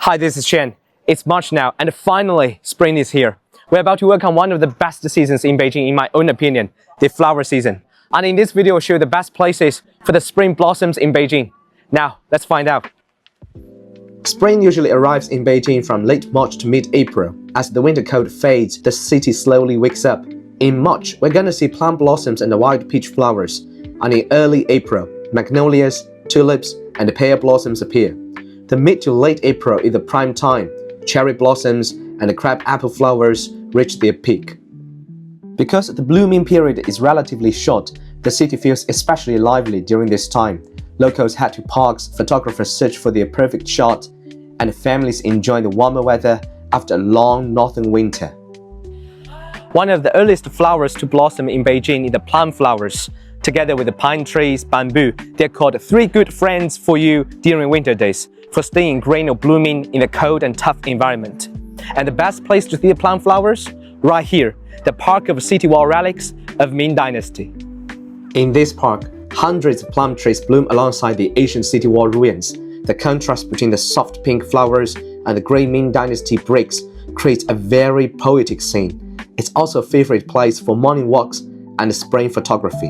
Hi, this is Chen. It's March now, and finally, spring is here. We're about to welcome one of the best seasons in Beijing, in my own opinion, the flower season. And in this video, I'll show you the best places for the spring blossoms in Beijing. Now, let's find out. Spring usually arrives in Beijing from late March to mid-April. As the winter cold fades, the city slowly wakes up. In March, we're gonna see plum blossoms and the wild peach flowers. And in early April, magnolias, tulips, and pear blossoms appear. The mid to late April is the prime time. Cherry blossoms and the crab apple flowers reach their peak. Because the blooming period is relatively short, the city feels especially lively during this time. Locals head to parks, photographers search for their perfect shot, and families enjoy the warmer weather after a long northern winter. One of the earliest flowers to blossom in Beijing is the plum flowers. Together with the pine trees, bamboo, they're called three good friends for you during winter days, for staying green or blooming in a cold and tough environment. And the best place to see the plum flowers? Right here, the Park of City Wall Relics of Ming Dynasty. In this park, hundreds of plum trees bloom alongside the ancient city wall ruins. The contrast between the soft pink flowers and the grey Ming Dynasty bricks creates a very poetic scene. It's also a favorite place for morning walks and spring photography.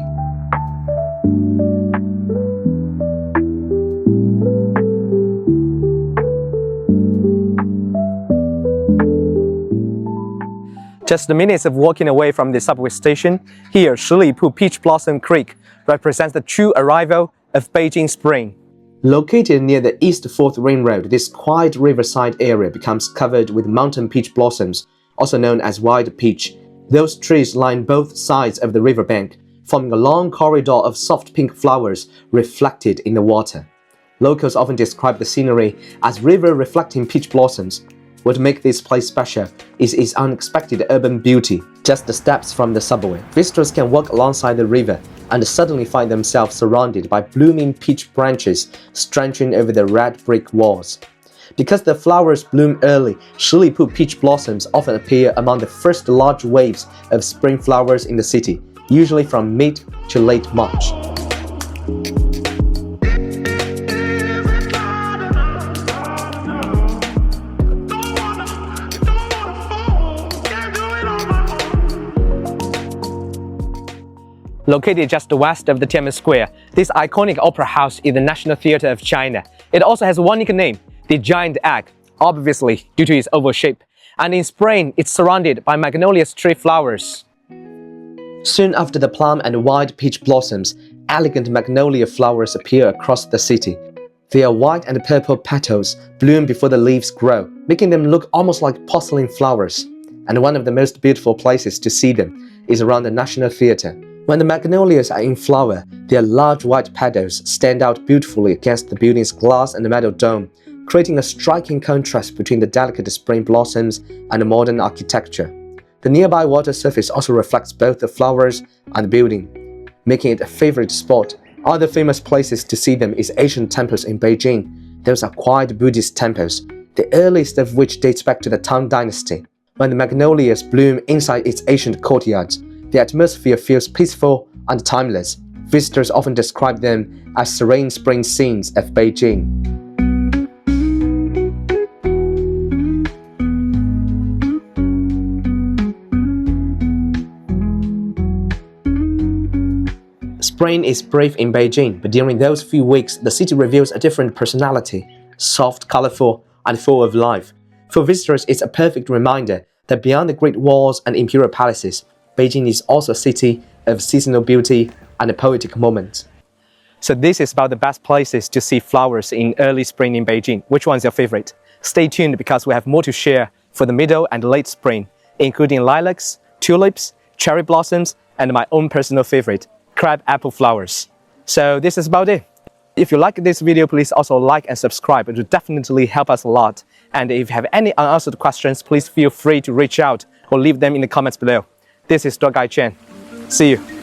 Just minutes of walking away from the subway station, here Shilipu Peach Blossom Creek represents the true arrival of Beijing spring. Located near the East 4th Ring Road, this quiet riverside area becomes covered with mountain peach blossoms, also known as wild peach. Those trees line both sides of the riverbank, forming a long corridor of soft pink flowers reflected in the water. Locals often describe the scenery as river-reflecting peach blossoms. What makes this place special is its unexpected urban beauty. Just the steps from the subway, visitors can walk alongside the river and suddenly find themselves surrounded by blooming peach branches stretching over the red brick walls. Because the flowers bloom early, Shilipu peach blossoms often appear among the first large waves of spring flowers in the city, usually from mid to late March. Located just west of the Tiananmen Square, this iconic opera house is the National Theatre of China. It also has one nickname, the Giant Egg, obviously due to its oval shape. And in spring, it's surrounded by magnolia tree flowers. Soon after the plum and wild peach blossoms, elegant magnolia flowers appear across the city. Their white and purple petals bloom before the leaves grow, making them look almost like porcelain flowers. And one of the most beautiful places to see them is around the National Theatre. When the magnolias are in flower, their large white petals stand out beautifully against the building's glass and metal dome, creating a striking contrast between the delicate spring blossoms and the modern architecture. The nearby water surface also reflects both the flowers and the building, making it a favorite spot. Other famous places to see them is ancient temples in Beijing. Those are quiet Buddhist temples, the earliest of which dates back to the Tang Dynasty. When the magnolias bloom inside its ancient courtyards, the atmosphere feels peaceful and timeless. Visitors often describe them as serene spring scenes of Beijing. Spring is brave in Beijing, but during those few weeks, the city reveals a different personality, soft, colorful, and full of life. For visitors, it's a perfect reminder that beyond the great walls and imperial palaces, Beijing is also a city of seasonal beauty and poetic moments. So this is about the best places to see flowers in early spring in Beijing. Which one's your favorite? Stay tuned because we have more to share for the middle and late spring, including lilacs, tulips, cherry blossoms, and my own personal favorite, crab apple flowers. So this is about it. If you like this video, please also like and subscribe. It will definitely help us a lot. And if you have any unanswered questions, please feel free to reach out or leave them in the comments below. This is Tour Guide Chen. See you.